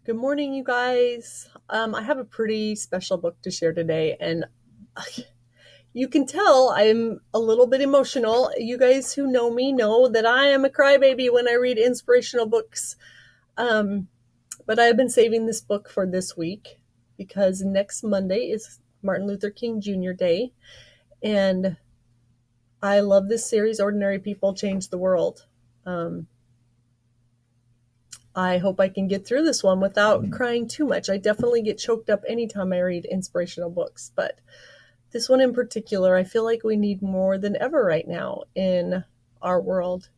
Good morning, you guys. I have a pretty special book to share today, and you can tell I'm a little bit emotional. You guys who know me know that I am a crybaby when I read inspirational books. Um, but I've been saving this book for this week because next Monday is Martin Luther King Jr. Day, and I love this series, Ordinary People Change the World. I hope I can get through this one without crying too much. I definitely get choked up anytime I read inspirational books, but this one in particular, I feel like we need more than ever right now in our world.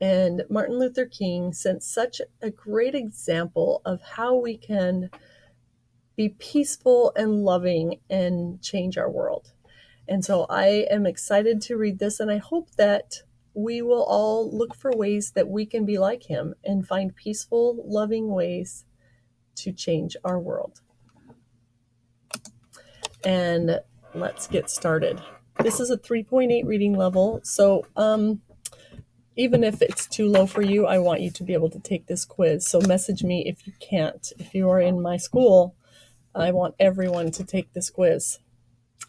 And Martin Luther King sent such a great example of how we can be peaceful and loving and change our world. And so I am excited to read this, and I hope that we will all look for ways that we can be like him and find peaceful, loving ways to change our world. And let's get started. This is a 3.8 reading level, so even if it's too low for you, I want you to be able to take this quiz. So message me if you can't. If you are in my school, I want everyone to take this quiz.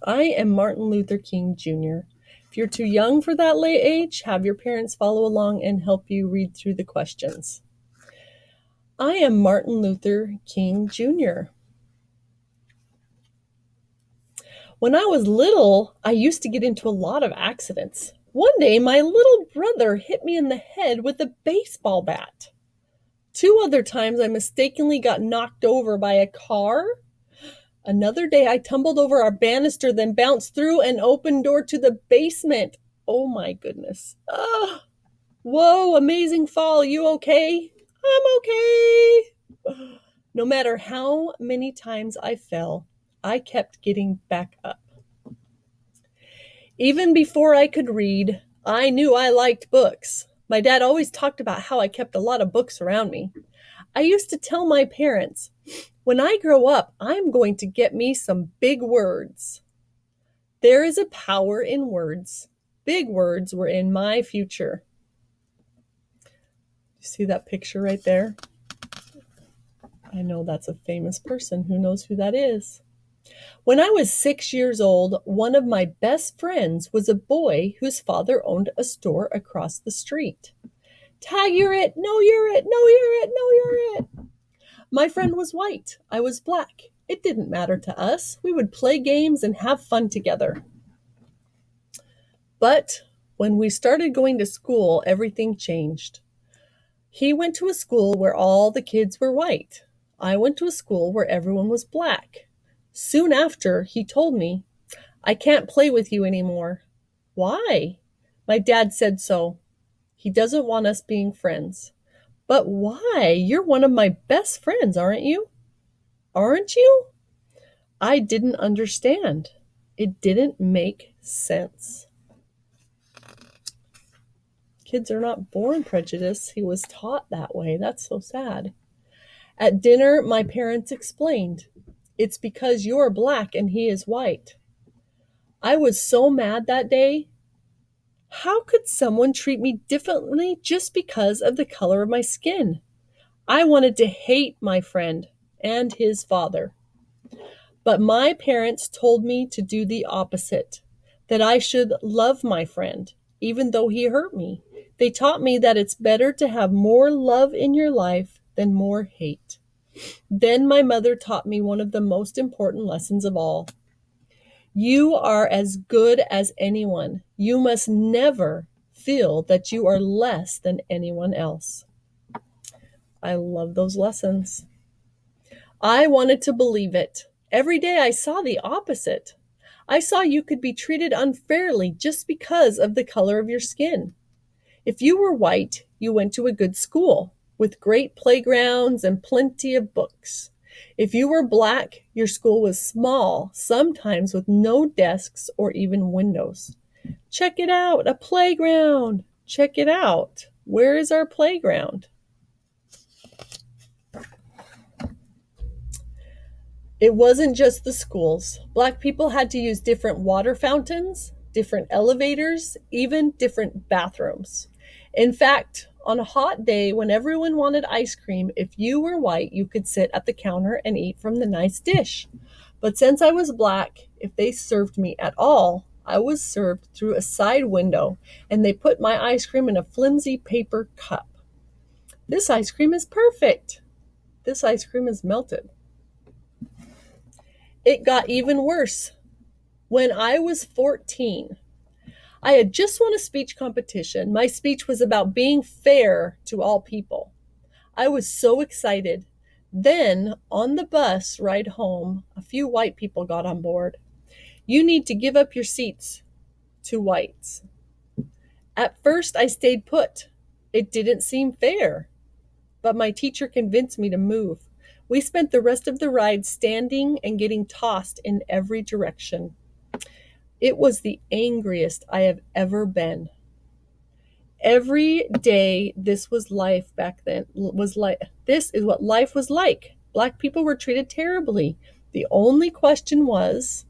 I am Martin Luther King Jr. If you're too young for that late age, have your parents follow along and help you read through the questions. I am Martin Luther King Jr. When I was little, I used to get into a lot of accidents. One day, my little brother hit me in the head with a baseball bat. Two other times, I mistakenly got knocked over by a car. Another day, I tumbled over our banister, then bounced through an open door to the basement. Oh my goodness. Whoa, amazing fall. You okay? I'm okay. No matter how many times I fell, I kept getting back up. Even before I could read, I knew I liked books. My dad always talked about how I kept a lot of books around me. I used to tell my parents, when I grow up, I'm going to get me some big words. There is a power in words. Big words were in my future. You see that picture right there? I know that's a famous person. Who knows who that is? When I was 6 years old, one of my best friends was a boy whose father owned a store across the street. Tag, you're it. No, you're it. No, you're it. No, you're it. My friend was white. I was black. It didn't matter to us. We would play games and have fun together. But when we started going to school, everything changed. He went to a school where all the kids were white. I went to a school where everyone was black. Soon after, he told me, I can't play with you anymore. Why? My dad said so. He doesn't want us being friends. But why? You're one of my best friends, aren't you? Aren't you? I didn't understand. It didn't make sense. Kids are not born prejudiced. He was taught that way. That's so sad. At dinner, my parents explained, it's because you're black and he is white. I was so mad that day. How could someone treat me differently just because of the color of my skin? I wanted to hate my friend and his father. But my parents told me to do the opposite, that I should love my friend, even though he hurt me. They taught me that it's better to have more love in your life than more hate. Then my mother taught me one of the most important lessons of all. You are as good as anyone. You must never feel that you are less than anyone else. I love those lessons. I wanted to believe it. Every day I saw the opposite. I saw you could be treated unfairly just because of the color of your skin. If you were white, you went to a good school with great playgrounds and plenty of books. If you were black, your school was small, sometimes with no desks or even windows. Check it out, a playground. Check it out. Where is our playground? It wasn't just the schools. Black people had to use different water fountains, different elevators, even different bathrooms. In fact, On a hot day when everyone wanted ice cream, if you were white, you could sit at the counter and eat from the nice dish. But since I was black, if they served me at all, I was served through a side window, and they put my ice cream in a flimsy paper cup. This ice cream is perfect. This ice cream is melted. It got even worse. When I was 14, I had just won a speech competition. My speech was about being fair to all people. I was so excited. Then, on the bus ride home, a few white people got on board. You need to give up your seats to whites. At first, I stayed put. It didn't seem fair, but my teacher convinced me to move. We spent the rest of the ride standing and getting tossed in every direction. It was the angriest I have ever been. Every day, this was life back then. This is what life was like. Black people were treated terribly. The only question was,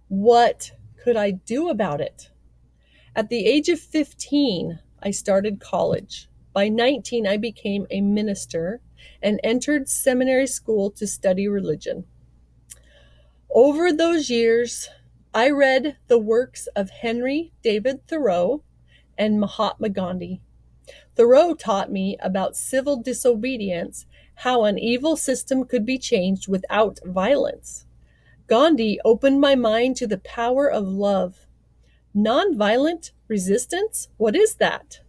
what could I do about it? At the age of 15, I started college. By 19, I became a minister and entered seminary school to study religion. Over those years, I read the works of Henry David Thoreau and Mahatma Gandhi. Thoreau taught me about civil disobedience, how an evil system could be changed without violence. Gandhi opened my mind to the power of love. Nonviolent resistance? What is that?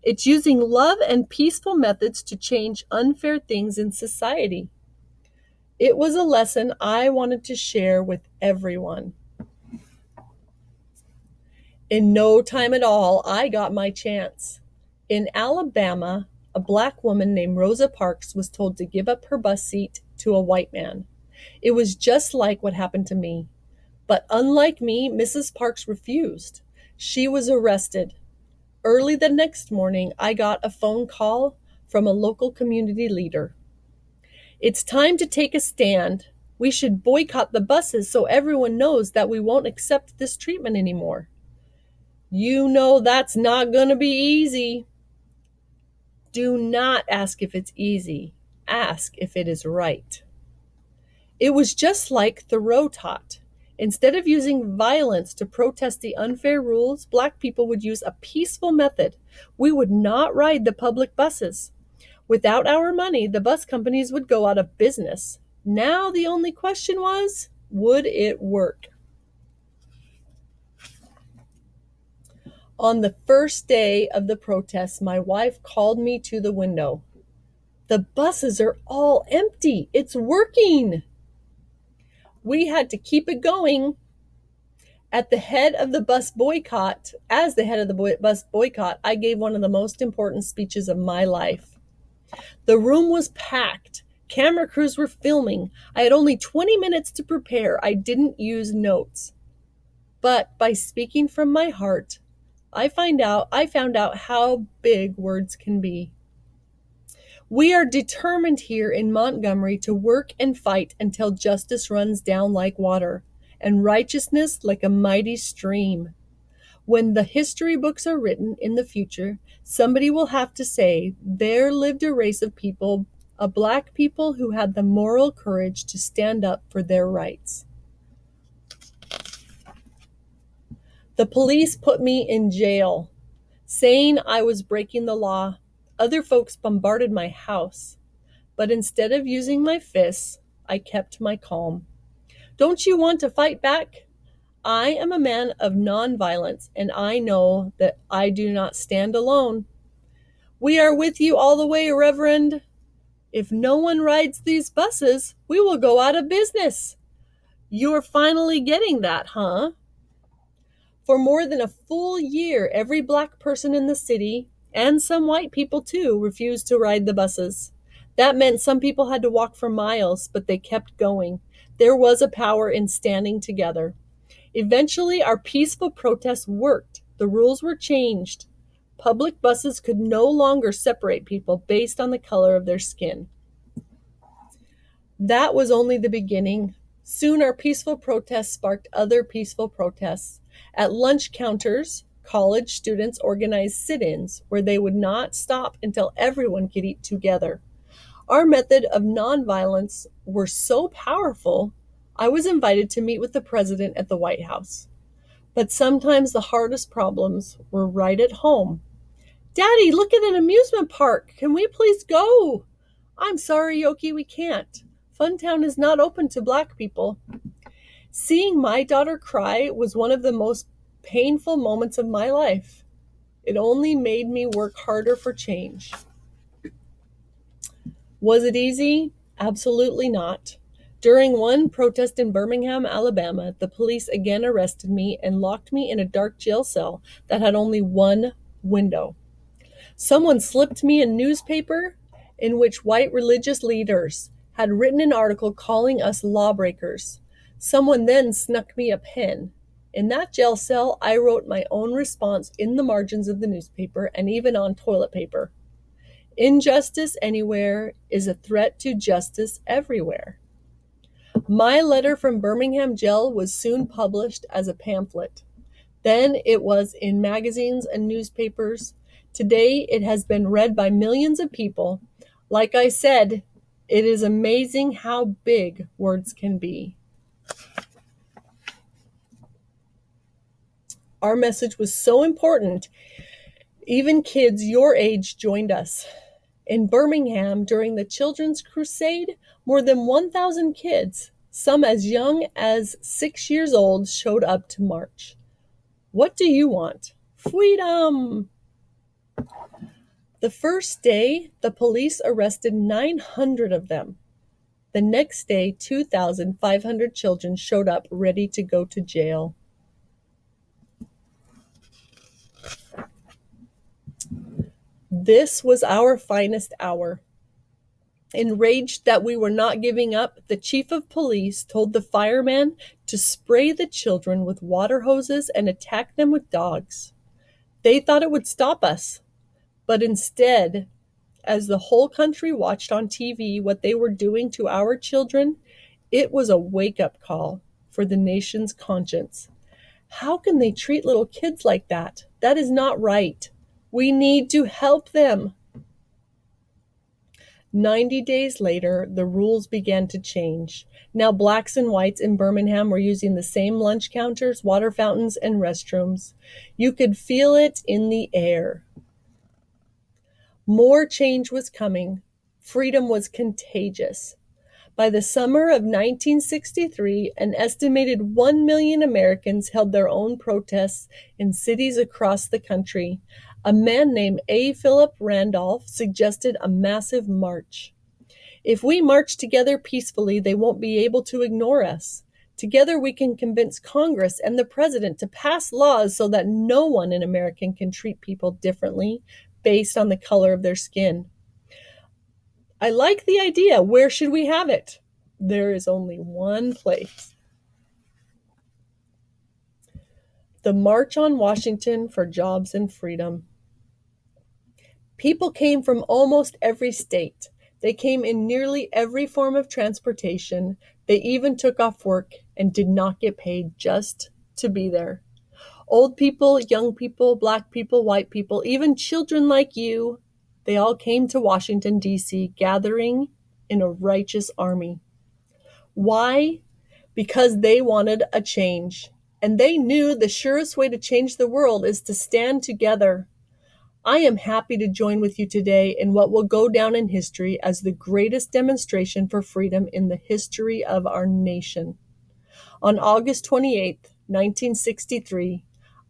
It's using love and peaceful methods to change unfair things in society. It was a lesson I wanted to share with everyone. In no time at all, I got my chance. In Alabama, a black woman named Rosa Parks was told to give up her bus seat to a white man. It was just like what happened to me. But unlike me, Mrs. Parks refused. She was arrested. Early the next morning, I got a phone call from a local community leader. It's time to take a stand. We should boycott the buses so everyone knows that we won't accept this treatment anymore. You know that's not going to be easy. Do not ask if it's easy. Ask if it is right. It was just like Thoreau taught. Instead of using violence to protest the unfair rules, black people would use a peaceful method. We would not ride the public buses. Without our money, the bus companies would go out of business. Now the only question was, would it work? On the first day of the protests, my wife called me to the window. The buses are all empty. It's working. We had to keep it going. At the head of the bus boycott, as the head of the bus boycott, I gave one of the most important speeches of my life. The room was packed. Camera crews were filming. I had only 20 minutes to prepare. I didn't use notes. But by speaking from my heart, I found out how big words can be. We are determined here in Montgomery to work and fight until justice runs down like water and righteousness like a mighty stream. When the history books are written in the future, somebody will have to say, there lived a race of people, a black people who had the moral courage to stand up for their rights. The police put me in jail, saying I was breaking the law. Other folks bombarded my house. But instead of using my fists, I kept my calm. Don't you want to fight back? I am a man of nonviolence, and I know that I do not stand alone. We are with you all the way, Reverend. If no one rides these buses, we will go out of business. You're finally getting that, huh? For more than a full year, every black person in the city, and some white people too, refused to ride the buses. That meant some people had to walk for miles, but they kept going. There was a power in standing together. Eventually, our peaceful protests worked. The rules were changed. Public buses could no longer separate people based on the color of their skin. That was only the beginning. Soon our peaceful protests sparked other peaceful protests. At lunch counters, college students organized sit-ins where they would not stop until everyone could eat together. Our method of nonviolence were so powerful, I was invited to meet with the president at the White House. But sometimes the hardest problems were right at home. Daddy, look at an amusement park. Can we please go? I'm sorry, Yoki, we can't. Funtown is not open to black people. Seeing my daughter cry was one of the most painful moments of my life. It only made me work harder for change. Was it easy? Absolutely not. During one protest in Birmingham, Alabama, the police again arrested me and locked me in a dark jail cell that had only one window. Someone slipped me a newspaper in which white religious leaders had written an article calling us lawbreakers. Someone then snuck me a pen. In that jail cell, I wrote my own response in the margins of the newspaper and even on toilet paper. Injustice anywhere is a threat to justice everywhere. My letter from Birmingham jail was soon published as a pamphlet. Then it was in magazines and newspapers. Today it has been read by millions of people. Like I said, it is amazing how big words can be. Our message was so important, even kids your age joined us. In Birmingham, during the Children's Crusade, more than 1,000 kids, some as young as 6 years old, showed up to march. What do you want? Freedom! The first day, the police arrested 900 of them. The next day, 2,500 children showed up ready to go to jail. This was our finest hour. Enraged that we were not giving up, the chief of police told the fireman to spray the children with water hoses and attack them with dogs. They thought it would stop us, but instead, as the whole country watched on TV what they were doing to our children, it was a wake-up call for the nation's conscience. How can they treat little kids like that? That is not right. We need to help them. 90 days later, the rules began to change. Now blacks and whites in Birmingham were using the same lunch counters, water fountains, and restrooms. You could feel it in the air. More change was coming. Freedom was contagious. By the summer of 1963, an estimated 1 million Americans held their own protests in cities across the country. A man named A. Philip Randolph suggested a massive march. If we march together peacefully, they won't be able to ignore us. Together we can convince Congress and the president to pass laws so that no one in America can treat people differently based on the color of their skin. I like the idea. Where should we have it? There is only one place. The March on Washington for Jobs and Freedom. People came from almost every state. They came in nearly every form of transportation. They even took off work and did not get paid just to be there. Old people, young people, black people, white people, even children like you, they all came to Washington, D.C., gathering in a righteous army. Why? Because they wanted a change, and they knew the surest way to change the world is to stand together. I am happy to join with you today in what will go down in history as the greatest demonstration for freedom in the history of our nation. On August 28, 1963,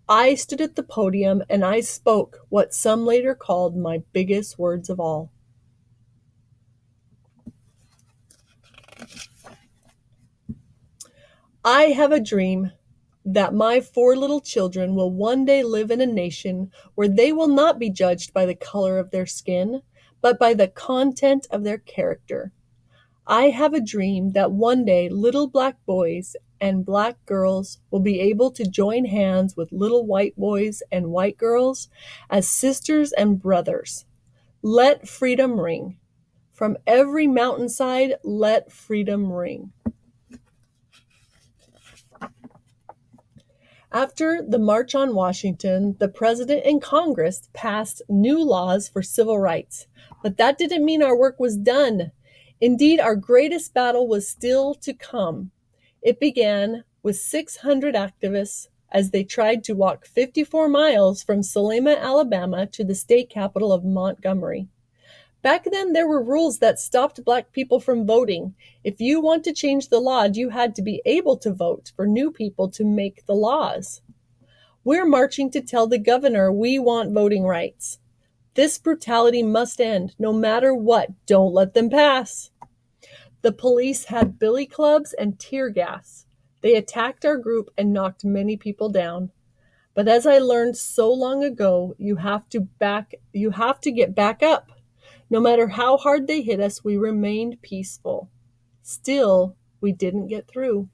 I stood at the podium and I spoke what some later called my biggest words of all. I have a dream that my 4 little children will one day live in a nation where they will not be judged by the color of their skin, but by the content of their character. I have a dream that one day little black boys and black girls will be able to join hands with little white boys and white girls as sisters and brothers. Let freedom ring. From every mountainside, let freedom ring. After the March on Washington, the President and Congress passed new laws for civil rights. But that didn't mean our work was done. Indeed, our greatest battle was still to come. It began with 600 activists as they tried to walk 54 miles from Selma, Alabama to the state capital of Montgomery. Back then, there were rules that stopped Black people from voting. If you want to change the law, you had to be able to vote for new people to make the laws. We're marching to tell the governor we want voting rights. This brutality must end, no matter what. Don't let them pass. The police had billy clubs and tear gas. They attacked our group and knocked many people down. But as I learned so long ago, you have to get back up. No matter how hard they hit us, we remained peaceful. Still, we didn't get through.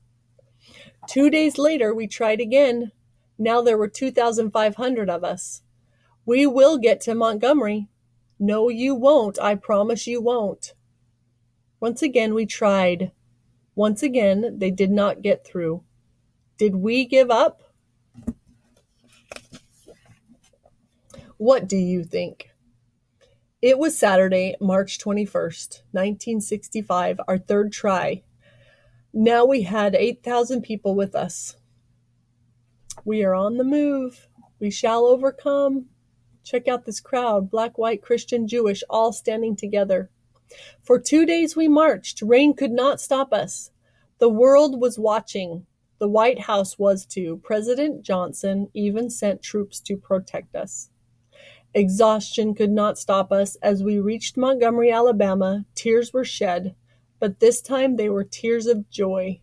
2 days later, we tried again. Now there were 2,500 of us. We will get to Montgomery. No, you won't. I promise you won't. Once again, we tried. Once again, they did not get through. Did we give up? What do you think? It was Saturday, March 21st, 1965, our third try. Now we had 8,000 people with us. We are on the move. We shall overcome. Check out this crowd, Black, white, Christian, Jewish, all standing together. For 2 days we marched. Rain could not stop us. The world was watching. The White House was too. President Johnson even sent troops to protect us. Exhaustion could not stop us. As we reached Montgomery, Alabama, tears were shed, but this time they were tears of joy.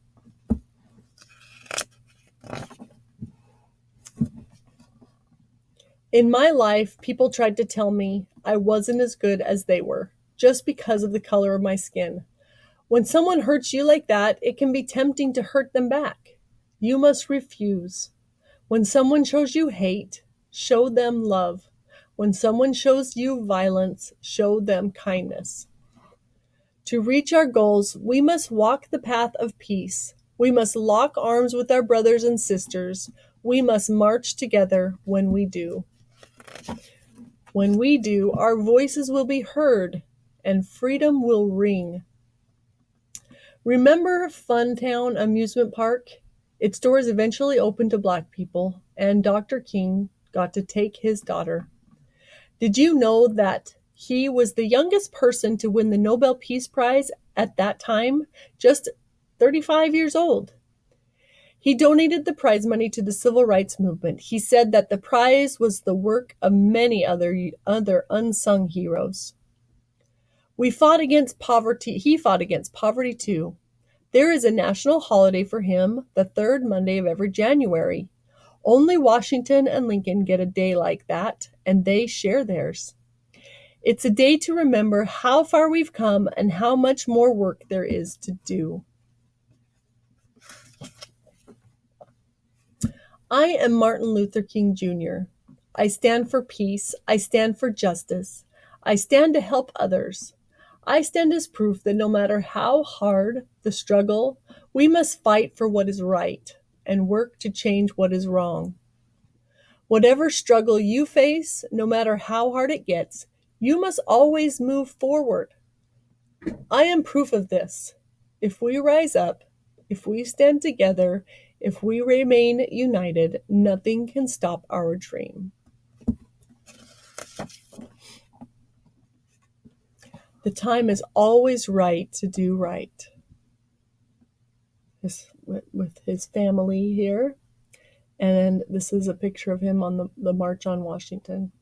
In my life, people tried to tell me I wasn't as good as they were, just because of the color of my skin. When someone hurts you like that, it can be tempting to hurt them back. You must refuse. When someone shows you hate, show them love. When someone shows you violence, show them kindness. To reach our goals, we must walk the path of peace. We must lock arms with our brothers and sisters. We must march together when we do. When we do, our voices will be heard and freedom will ring. Remember Funtown Amusement Park? Its doors eventually opened to Black people, and Dr. King got to take his daughter. Did you know that he was the youngest person to win the Nobel Peace Prize at that time? Just 35 years old. He donated the prize money to the civil rights movement. He said that the prize was the work of many other unsung heroes. We fought against poverty. He fought against poverty too. There is a national holiday for him, the third Monday of every January. Only Washington and Lincoln get a day like that, and they share theirs. It's a day to remember how far we've come and how much more work there is to do. I am Martin Luther King Jr. I stand for peace. I stand for justice. I stand to help others. I stand as proof that no matter how hard the struggle, we must fight for what is right and work to change what is wrong. Whatever struggle you face, no matter how hard it gets, you must always move forward. I am proof of this. If we rise up, if we stand together, if we remain united, nothing can stop our dream. The time is always right to do right. With his family here. And this is a picture of him on the March on Washington.